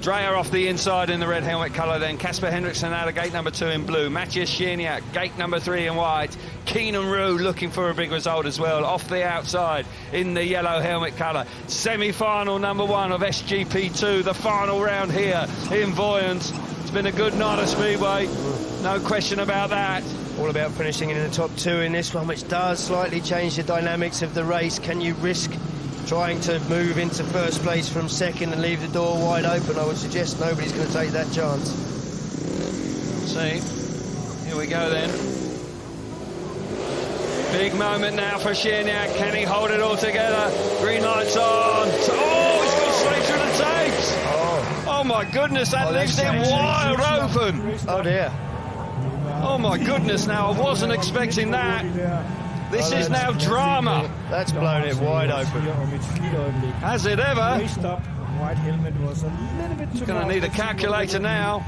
Dreyer off the inside in the red helmet colour, then Casper Henriksen out of gate number 2 in blue. Matthias Schieniak, gate number 3 in white. Keenan Roux looking for a big result as well, off the outside in the yellow helmet colour. Semi-final number 1 of SGP2, the final round here in Vojens. It's been a good night of Speedway, no question about that. All about finishing in the top 2 in this one, which does slightly change the dynamics of the race. Can you risk trying to move into first place from second and leave the door wide open? I would suggest nobody's going to take that chance. See, here we go then. Big moment now for Schieniak. Can he hold it all together? Green light's on. Oh, he's gone straight through the tapes. Oh my goodness, that leaves him wide open. Oh dear. Oh my goodness, now I wasn't expecting that. This is now drama. That's blown it wide open. Has it ever? Going to need a calculator now.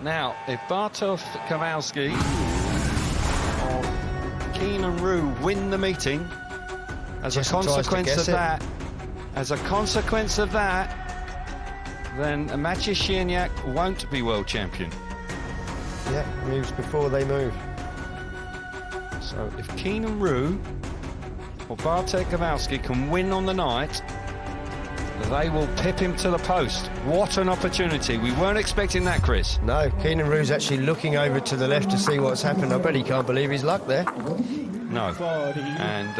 Now, if Bartosz Kowalski or Keenan Roux win the meeting, as a consequence of that, then Maciej Schieniak won't be world champion. Yeah, moves before they move. So if Keenan Roux or Bartek Kowalski can win on the night, they will pip him to the post. What an opportunity. We weren't expecting that, Chris. No, Keenan Roux's actually looking over to the left to see what's happened. I bet he can't believe his luck there. No, and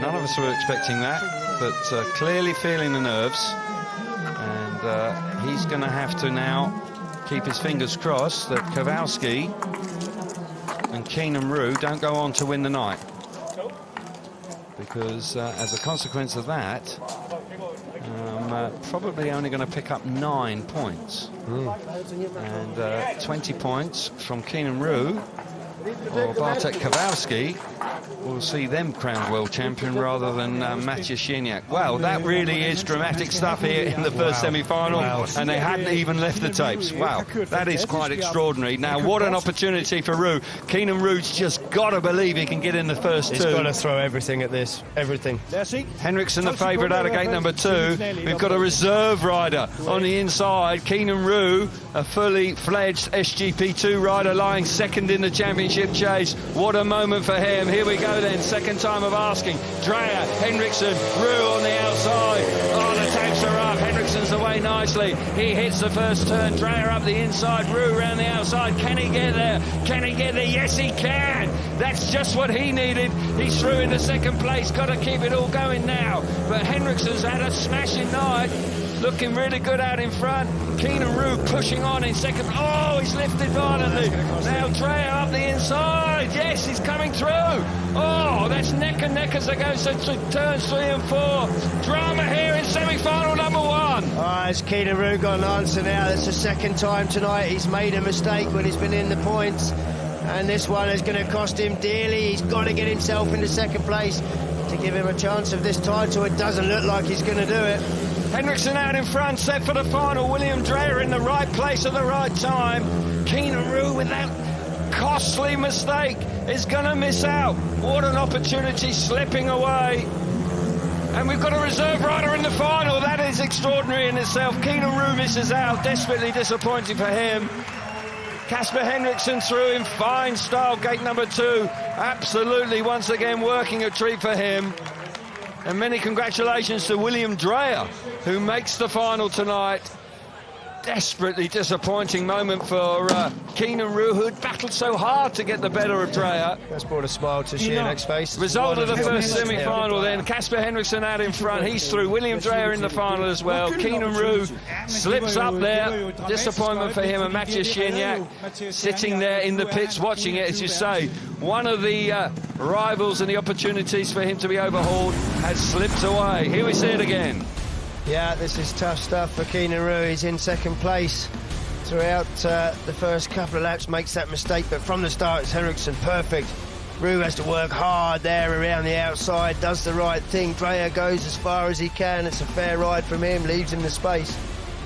none of us were expecting that, but clearly feeling the nerves. And he's going to have to now keep his fingers crossed that Kowalski and Keenan Roux don't go on to win the night, because as a consequence of that, probably only going to pick up 9 points. And 20 points from Keenan Roux or Bartek Kowalski will see them crowned world champion rather than Maciej Schieniak. Well, that really is dramatic stuff here in the first semi-final, and they hadn't even left the tapes. Wow, that is quite extraordinary. Now, what an opportunity for Roux. Keenan Roux's just got to believe he can get in the first 2. He's got to throw everything at this, everything. Henriksen the favourite out of gate number 2. We've got a reserve rider on the inside. Keenan Roux, a fully fledged SGP2 rider, lying second in the championship chase. What a moment for him. Here we go then, second time of asking. Dreyer, Henriksen, Roux on the outside. Oh, the tapes are up. Henriksen's away nicely. He hits the first turn. Dreyer up the inside, Roux around the outside. Can he get there? Can he get there? Yes, he can. That's just what he needed. He's through into second place. Got to keep it all going now. But Henriksen's had a smashing night. Looking really good out in front. Keenan Roux pushing on in second. Oh, he's lifted violently. Now Dreyer up the inside. Yes, he's coming through. Oh, that's neck and neck as they go to turns 3 and 4. Drama here in semi-final number 1. Has Keenan Roux got an answer now? That's the second time tonight he's made a mistake when he's been in the points. And this one is going to cost him dearly. He's got to get himself into second place to give him a chance of this title. It doesn't look like he's going to do it. Henriksen out in front, set for the final. William Dreyer in the right place at the right time. Keenan Roux with that costly mistake is going to miss out. What an opportunity slipping away. And we've got a reserve rider in the final. That is extraordinary in itself. Keenan Roux misses out. Desperately disappointing for him. Casper Henriksen through in fine style, gate number 2. Absolutely, once again, working a treat for him. And many congratulations to William Dreyer, who makes the final tonight. Desperately disappointing moment for Keenan Roux, who had battled so hard to get the better of Dreyer. That's brought a smile to Schieniak's face. Result of the first semi-final then. Casper Henriksen out in front. He's through. William Dreyer in the final as well. Keenan Roux slips up there. Disappointment for him. And Maciej Schieniak sitting there in the pits watching it, as you say. One of the rivals and the opportunities for him to be overhauled has slipped away. Here we see it again. Yeah, this is tough stuff for Keenan Roux. He's in second place throughout the first couple of laps, makes that mistake, but from the start it's Henriksen perfect. Roux has to work hard there around the outside, does the right thing. Dreyer goes as far as he can. It's a fair ride from him, leaves him the space.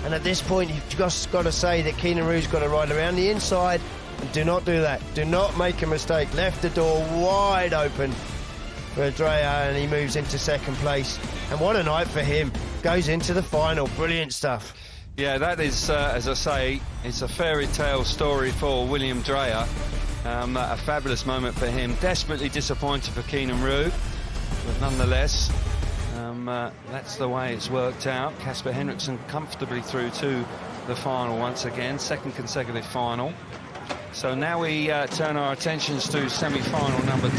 And at this point, you've just got to say that Keenan Roux's got to ride around the inside. And do not do that. Do not make a mistake. Left the door wide open for Dreyer, and he moves into second place. And what a night for him. Goes into the final. Brilliant stuff. Yeah, that is, as I say, it's a fairy tale story for William Dreyer. A fabulous moment for him. Desperately disappointed for Keenan Roux, but nonetheless, that's the way it's worked out. Casper Henriksen comfortably through to the final once again, second consecutive final. So now we turn our attentions to semi-final number 2.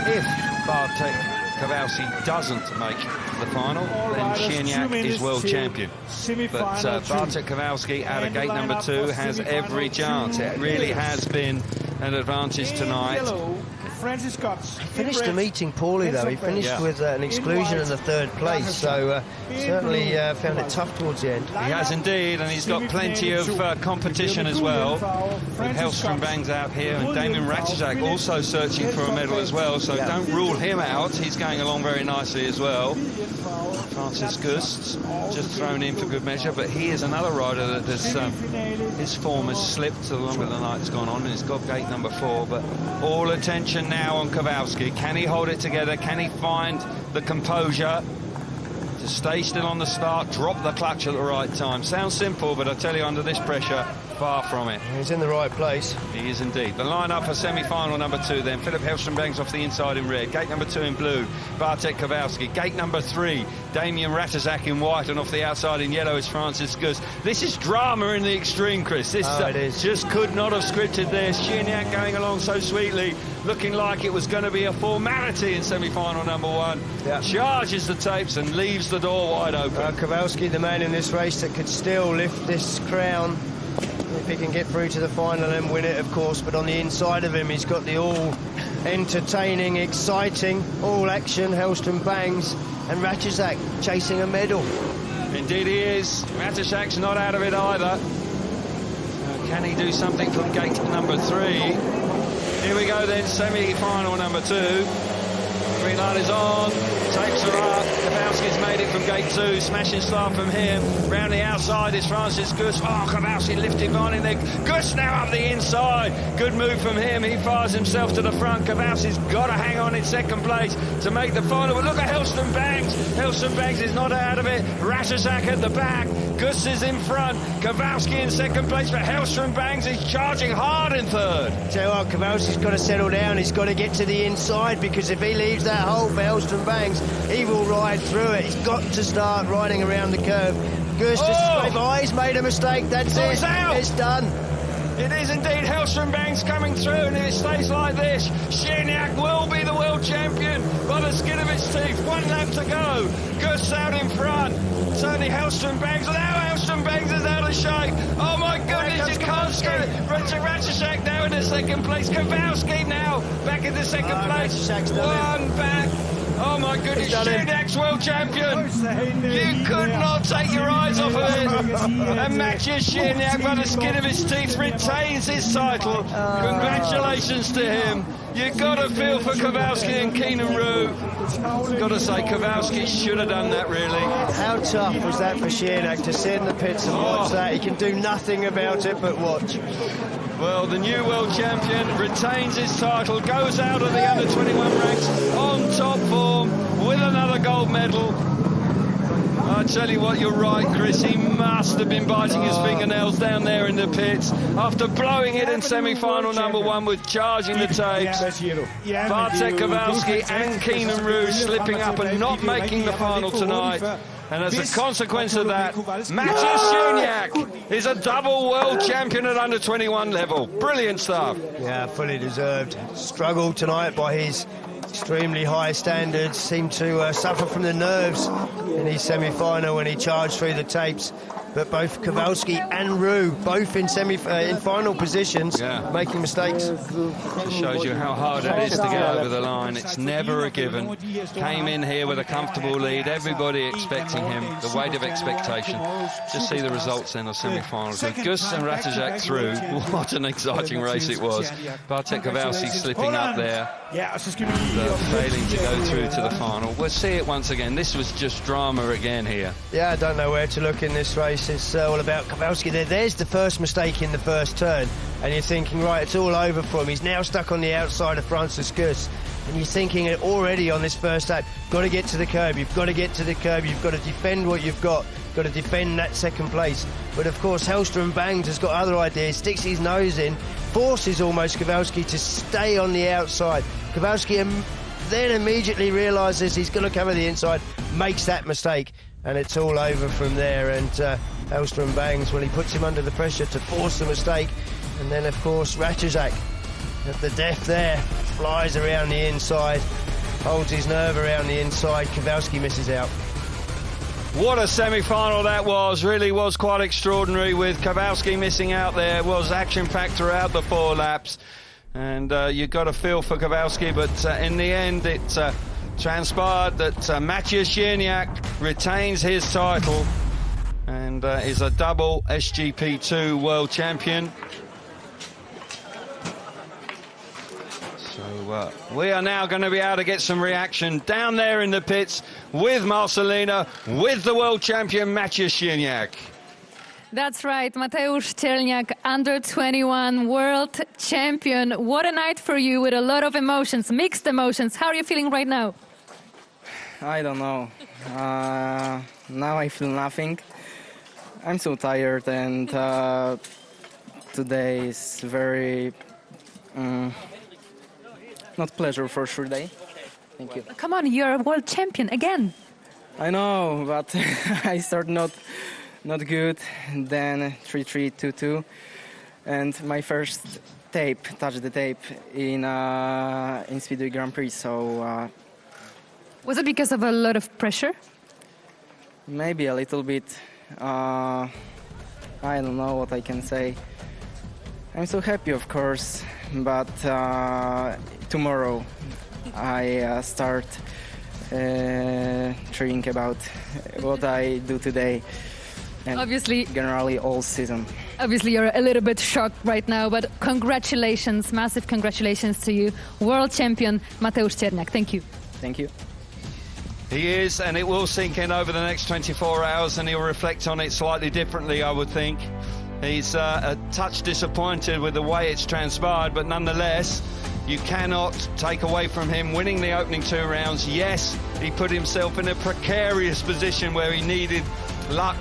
If Bartek Kowalski doesn't make the final, then Chierniak is world champion. But Bartek Kowalski out of gate number 2 has every chance. It really has been an advantage tonight. Finished the meeting poorly though. He finished with an exclusion in the 3rd place, so certainly found it tough towards the end. He has indeed, and he's got plenty of competition as well. With Hellstrom Bangs out here, and Damian Ratajczak also searching for a medal as well, so don't rule him out. He's going along very nicely as well. Francis Gust just thrown in for good measure, but he is another rider that has, his form has slipped the longer the night's gone on, and he's got gate number 4. But all attention now on Kowalski. Can he hold it together? Can he find the composure to stay still on the start, drop the clutch at the right time? Sounds simple, but I tell you, under this pressure, far from it. He's in the right place. He is indeed. The line-up for semi-final number 2 then. Philip Hellstrom Bangs off the inside in red. Gate number 2 in blue, Bartek Kowalski. Gate number 3, Damian Ratajczak in white, and off the outside in yellow is Francis Gust. This is drama in the extreme, Chris. This it is. Just could not have scripted this. Chierniak going along so sweetly, looking like it was going to be a formality in semi-final number 1. Yeah. Charges the tapes and leaves the door wide open. Kowalski, the man in this race that could still lift this crown if he can get through to the final and win it, of course. But on the inside of him, he's got the all-entertaining, exciting, all-action Hellstrom Bangs, and Ratajczak chasing a medal. Indeed he is. Ratajczak's not out of it either. Can he do something from gate number 3? Here we go then, semi-final number 2. Green light is on, tapes are up. Kowalski's made it from gate 2, smashing start from him. Round the outside is Francis Gust. Oh, Kowalski lifted on in there. Gust now up the inside. Good move from him. He fires himself to the front. Kowalski's got to hang on in 2nd place to make the final. But look at Hellstrom Bangs. Hellstrom Bangs is not out of it. Ratajczak at the back. Gust is in front. Kowalski in 2nd place, but Hellstrom Bangs is charging hard in 3rd. Tell you what, Kowalski's got to settle down. He's got to get to the inside, because if he leaves that hole for Hellstrom Bangs, he will ride through it. He's got to start riding around the curve. Gust he's made a mistake. That's it. It's out. It's done. It is indeed Hellstrom Bangs coming through, and if it stays like this, Chierniak will be the world champion by the skin of its teeth. 1 lap to go. Gust out in front. Certainly Hellstrom Bangs. Now Hellstrom Bangs is out of shape. Oh my goodness, you can't skip it. Ratajczak now in the 2nd place. Kowalski now back in the 2nd place. 1 back. Oh my goodness, Chierniak's world champion. You could not take your eyes off of it. And matches Chierniak by the skin of his teeth, retains his title. Congratulations to him. You've got to feel for Kowalski and Keenan Roux. Got to say, Kowalski should have done that, really. How tough was that for Chierniak to sit in the pits and watch that? He can do nothing about it but watch. Well, the new world champion retains his title, goes out of the under-21 ranks on top form with another gold medal. I tell you what, you're right, Chris. He must have been biting his fingernails down there in the pits after blowing it in semi-final number 1 with charging the tapes. Bartek Kowalski and Keenan Roux slipping up and not making the final tonight. And as a consequence of that, Maciej Chierniak is a double world champion at under-21 level. Brilliant stuff. Yeah, fully deserved. Struggled tonight by his extremely high standards. Seemed to suffer from the nerves in his semi-final when he charged through the tapes. But both Kowalski and Roux, both in final positions, making mistakes. Just shows you how hard it is to get over the line. It's never a given. Came in here with a comfortable lead. Everybody expecting him. The weight of expectation. Just see the results then of semi-finals. With Gust and Ratajczak through, what an exciting race it was. Bartek Kowalski slipping up there. Failing to go through to the final. We'll see it once again. This was just drama again here. Yeah, I don't know where to look in this race. It's all about Kowalski. There's the first mistake in the first turn, and you're thinking, right, it's all over for him. He's now stuck on the outside of Francis Gust. and you're thinking already on this first lap, got to get to the curb, you've got to get to the curb, you've got to defend what you've got to defend that second place. But of course, Hellstrom Bangs has got other ideas, sticks his nose in, forces almost Kowalski to stay on the outside. Kowalski then immediately realises he's going to cover the inside, makes that mistake, and it's all over from there. And Hellstrom Bangs, well, he puts him under the pressure to force the mistake. And then, of course, Ratajczak at the death there, flies around the inside, holds his nerve around the inside. Kowalski misses out. What a semi-final that was. Really was quite extraordinary, with Kowalski missing out there. It was action-packed throughout the 4 laps. And you've got a feel for Kowalski, but in the end it transpired that Maciej Szczerniak retains his title and is a double SGP2 world champion. So we are now going to be able to get some reaction down there in the pits with Marcelina, with the world champion Maciej Szczerniak. That's right, Mateusz Szczerniak, under 21 world champion. What a night for you, with a lot of emotions, mixed emotions. How are you feeling right now? I don't know. Now I feel nothing. I'm so tired, and today is very not pleasure for sure day. Thank you. Come on, you're a world champion again. I know, but I start not good. Then 3-3, 2-2, and my first touch the tape in Speedway Grand Prix. So was it because of a lot of pressure? Maybe a little bit. I don't know what I can say. I'm so happy, of course, but tomorrow I start thinking about what I do today, and obviously, generally all season. Obviously, you're a little bit shocked right now, but congratulations, massive congratulations to you, world champion Mateusz Szczerniak. Thank you. Thank you. He is, and it will sink in over the next 24 hours, and he'll reflect on it slightly differently, I would think. He's a touch disappointed with the way it's transpired, but nonetheless, you cannot take away from him winning the opening 2 rounds. Yes, he put himself in a precarious position where he needed luck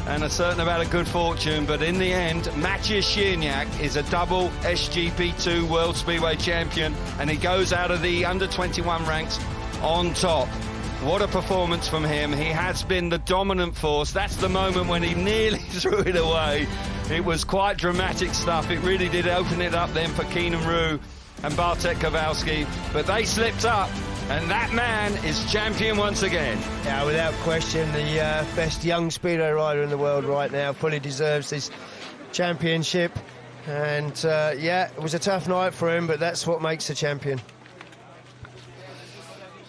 and a certain amount of good fortune, but in the end, Maciej Szczerniak is a double SGP2 World Speedway champion, and he goes out of the under-21 ranks on top. What a performance from him. He has been the dominant force. That's the moment when he nearly threw it away. It was quite dramatic stuff. It really did open it up then for Keenan Rue and Bartek Kowalski, but they slipped up, and that man is champion once again. Yeah, without question, the best young speedway rider in the world right now, fully deserves this championship. And yeah, it was a tough night for him, but that's what makes a champion.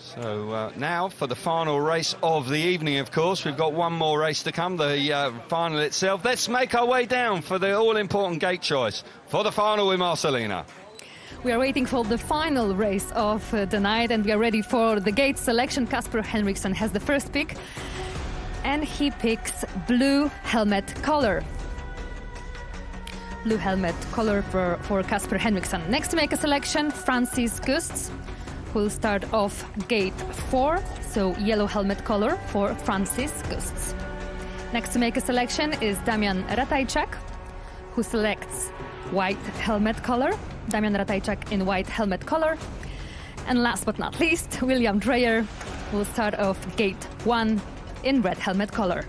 So now for the final race of the evening, of course. We've got one more race to come, the final itself. Let's make our way down for the all-important gate choice for the final with Marcelina. We are waiting for the final race of the night, and we are ready for the gate selection. Kasper Henriksen has the first pick, and he picks blue helmet color. Blue helmet color for Kasper Henriksen. Next to make a selection, Francis Gust will start off gate 4, so yellow helmet color for Francis Gust. Next to make a selection is Damian Ratajczak, who selects white helmet color. Damian Ratajczak in white helmet color. And last but not least, William Dreyer will start off gate 1 in red helmet color.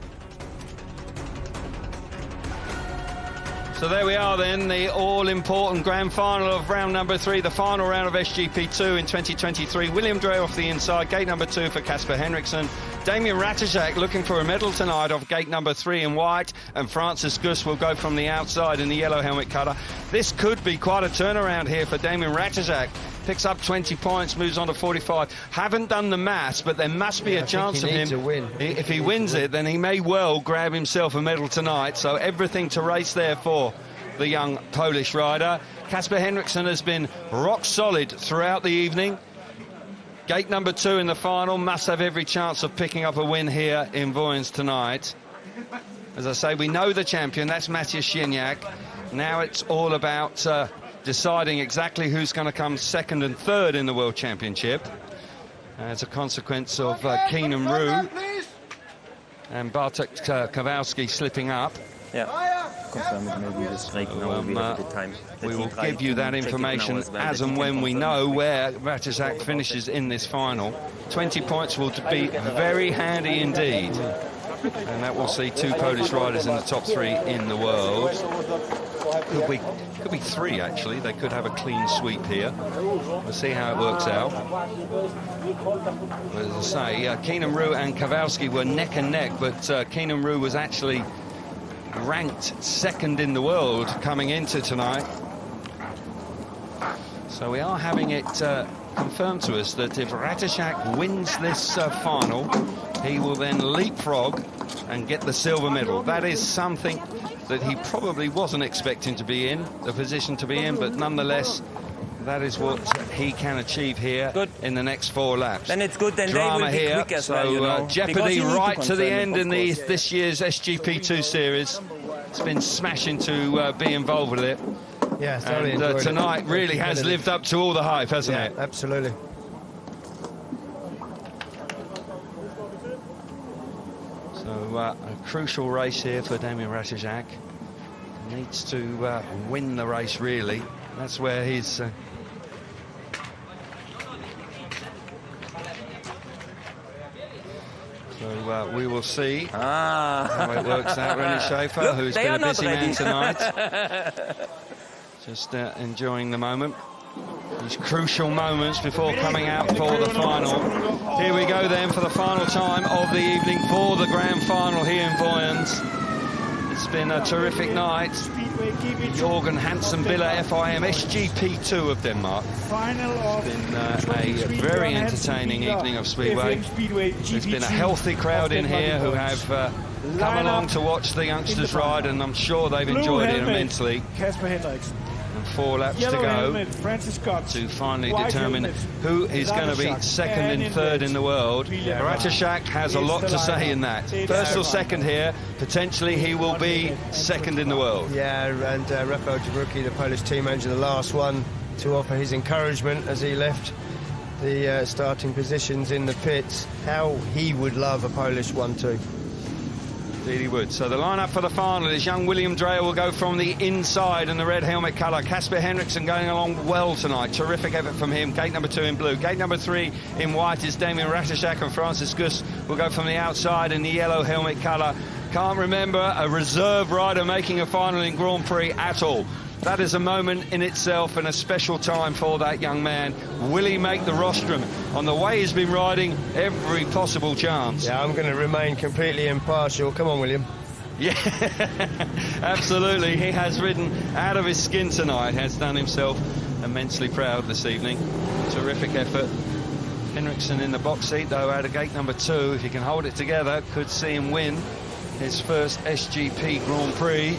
So there we are then, the all-important grand final of round number 3, the final round of SGP2 in 2023. William Dreyer off the inside, gate number 2 for Kasper Henriksen. Damian Ratajczak looking for a medal tonight off gate number 3 in white, and Francis Gust will go from the outside in the yellow helmet colour. This could be quite a turnaround here for Damian Ratajczak. Picks up 20 points, moves on to 45. Haven't done the maths, but there must be a chance of him. If he wins it, then he may well grab himself a medal tonight. So everything to race there for the young Polish rider. Kasper Henriksen has been rock solid throughout the evening. Gate number 2 in the final, must have every chance of picking up a win here in Vojens tonight. As I say, we know the champion, that's Maciej Szczerniak. Now it's all about deciding exactly who's going to come second and third in the World Championship as a consequence of Keenan Rue and Bartek Kowalski slipping up. We will give you that information as and when we know where Ratajczak finishes in this final. 20 points will be very handy indeed. And that will see 2 Polish riders in the top 3 in the world. Could be 3, actually. They could have a clean sweep here. We'll see how it works out. But as I say, Keenan Rue and Kowalski were neck and neck, but Keenan Rue was actually ranked second in the world coming into tonight. So we are having it confirmed to us that if Ratajczak wins this final, he will then leapfrog and get the silver medal. That is something that he probably wasn't expecting to be in, the position to be in, but nonetheless, that is what he can achieve here in the next 4 laps. Then it's good, then drama they will be here, quick as so well, you know, jeopardy right to the end in this year's SGP2 series. It's been smashing to be involved with it. Yeah, thoroughly and enjoyed tonight it. really has lived up to all the hype, hasn't it? Absolutely. So a crucial race here for Damian Ratajczak. Needs to win the race, really. That's where he's... So we will see how it works out. René Schaefer, who's been a busy man tonight. Just enjoying the moment. These crucial moments before coming out for the final. Here we go then for the final time of the evening for the grand final here in Vojens. It's been a terrific night. Jorgen Hansen Biller FIM SGP2 of Denmark. It's been a very entertaining evening of Speedway. There's been a healthy crowd in here who have come along to watch the youngsters ride, and I'm sure they've enjoyed it immensely. 4 laps to go to finally determine who is going to be second and third in the world. Ratajczak has a lot to say in that. First or second here, potentially he will be second in the world. Yeah, and Rafał Jabruki, the Polish team manager, the last one to offer his encouragement as he left the starting positions in the pits. How he would love a Polish 1-2. Indeed he would. So the lineup for the final is young William Dreyer will go from the inside in the red helmet colour. Kasper Henriksen going along well tonight. Terrific effort from him. Gate number 2 in blue. Gate number 3 in white is Damian Ratajczak, and Francis Gus will go from the outside in the yellow helmet colour. Can't remember a reserve rider making a final in Grand Prix at all. That is a moment in itself and a special time for that young man. Will he make the rostrum? On the way he's been riding, every possible chance. Yeah, I'm going to remain completely impartial. Come on, William. Yeah, absolutely. He has ridden out of his skin tonight, has done himself immensely proud this evening. Terrific effort. Henriksen in the box seat, though, out of gate number 2. If he can hold it together, could see him win his first SGP Grand Prix.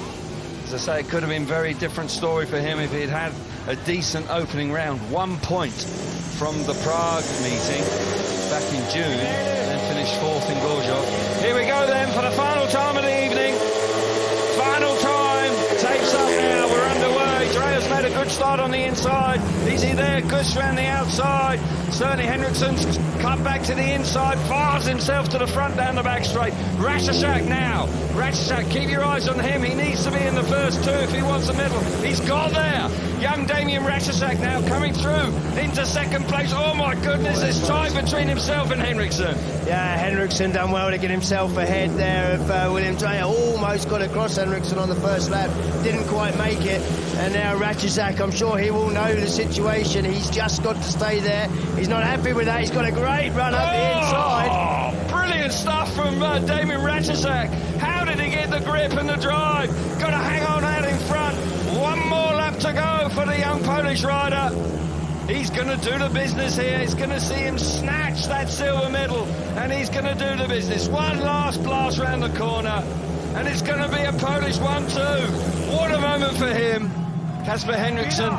As I say, it could have been a very different story for him if he'd had a decent opening round. 1 point from the Prague meeting back in June, and then finished 4th in Gorzów. Here we go then for the final time of the evening. Final time, tapes up now, we're underway. Dreyer's made a good start on the inside. Easy there, Gus round the outside. Certainly Henriksen's cut back to the inside, fires himself to the front down the back straight. Ratajczak now. Ratajczak, keep your eyes on him. He needs to be in the first 2 if he wants a medal. He's got there. Young Damian Ratajczak now coming through into second place. Oh my goodness, it's tight between himself and Henriksen. Yeah, Henriksen done well to get himself ahead there of William Dreyer. Almost got across Henriksen on the first lap. Didn't quite make it. And now Ratajczak, I'm sure he will know the situation. He's just got to stay there. He's not happy with that. He's got a great run up the inside. Brilliant stuff from Damian Ratajczak. How did he get the grip and the drive? Got to hang on out in front. 1 more lap to go for the young Polish rider. He's going to do the business here. He's going to see him snatch that silver medal, and he's going to do the business. One last blast round the corner, and it's going to be a Polish 1-2. What a moment for him. Kasper Henriksen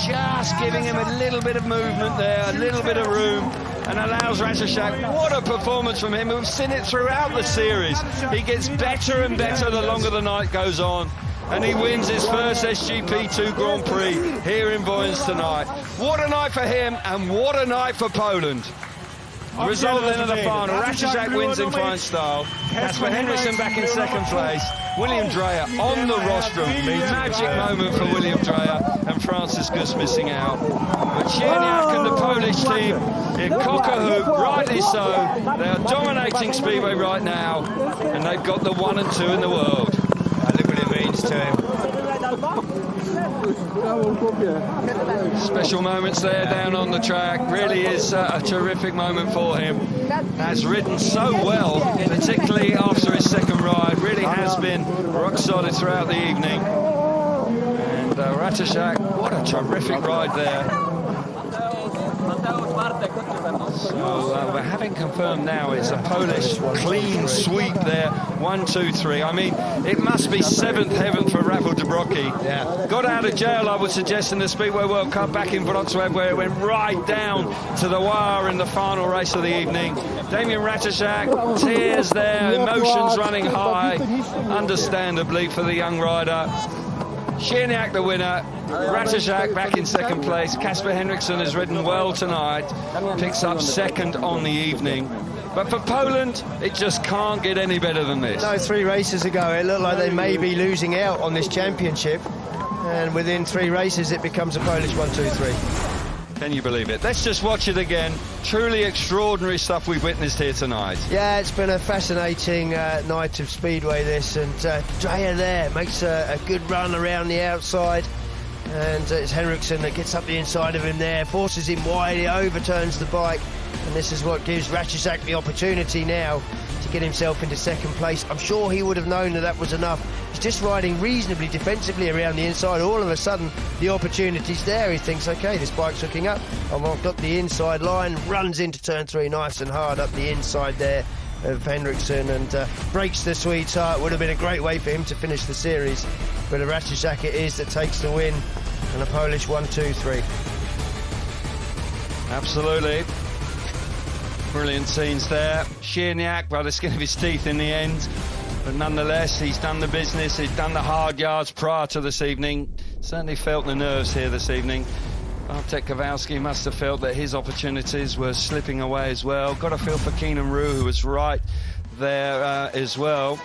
just giving him a little bit of movement there, a little bit of room, and allows Ratajczak. What a performance from him. We've seen it throughout the series. He gets better and better the longer the night goes on. and he wins his first SGP2 Grand Prix here in Vojens tonight. What a night for him, and what a night for Poland. Result then of the final, Ratajczak wins in fine style, Kasper Henriksen back in second place, William Dreyer on the rostrum, magic moment for William Dreyer, and Francis Gus missing out. But Sierniak and the Polish team in cock-a-hoop, rightly so, they are dominating Speedway right now, and they've got the 1 and 2 in the world. Look what it means to him. Special moments there down on the track. Really is a terrific moment for him. Has ridden so well, particularly after his second ride. Really has been rock solid throughout the evening. And Ratajczak, what a terrific ride there. So we're having confirmed now it's a Polish clean sweep there, 1, 2, 3. I mean, it must be seventh heaven for Rafał Dobrocki. Yeah. Got out of jail, I would suggest, in the Speedway World Cup back in Wrocław, where it went right down to the wire in the final race of the evening. Damian Ratajczak, tears there, emotions running high, understandably for the young rider. Sierniak the winner, Ratajczak back in second place. Kasper Henriksen has ridden well tonight, picks up second on the evening. But for Poland, it just can't get any better than this. No, 3 races ago, it looked like they may be losing out on this championship. And within 3 races, it becomes a Polish 1, 2, 3. Can you believe it? Let's just watch it again. Truly extraordinary stuff we've witnessed here tonight. Yeah, it's been a fascinating night of Speedway, this. And Dreyer there makes a good run around the outside. And it's Henriksen that gets up the inside of him there, forces him wide, he overturns the bike. And this is what gives Ratajczak the opportunity now to get himself into second place. I'm sure he would have known that that was enough. He's just riding reasonably defensively around the inside. All of a sudden, the opportunity's there. He thinks, OK, this bike's hooking up. I've got the inside line, runs into turn 3 nice and hard up the inside there of Henriksen and breaks the sweetheart. Would have been a great way for him to finish the series. But a Ratajczak it is that takes the win, and a Polish 1, 2, 3. Absolutely. Brilliant scenes there. Sierniak, by the skin of his teeth in the end. But nonetheless, he's done the business, he's done the hard yards prior to this evening. Certainly felt the nerves here this evening. Bartek Kowalski must have felt that his opportunities were slipping away as well. Got a feel for Keenan Roo, who was right there as well.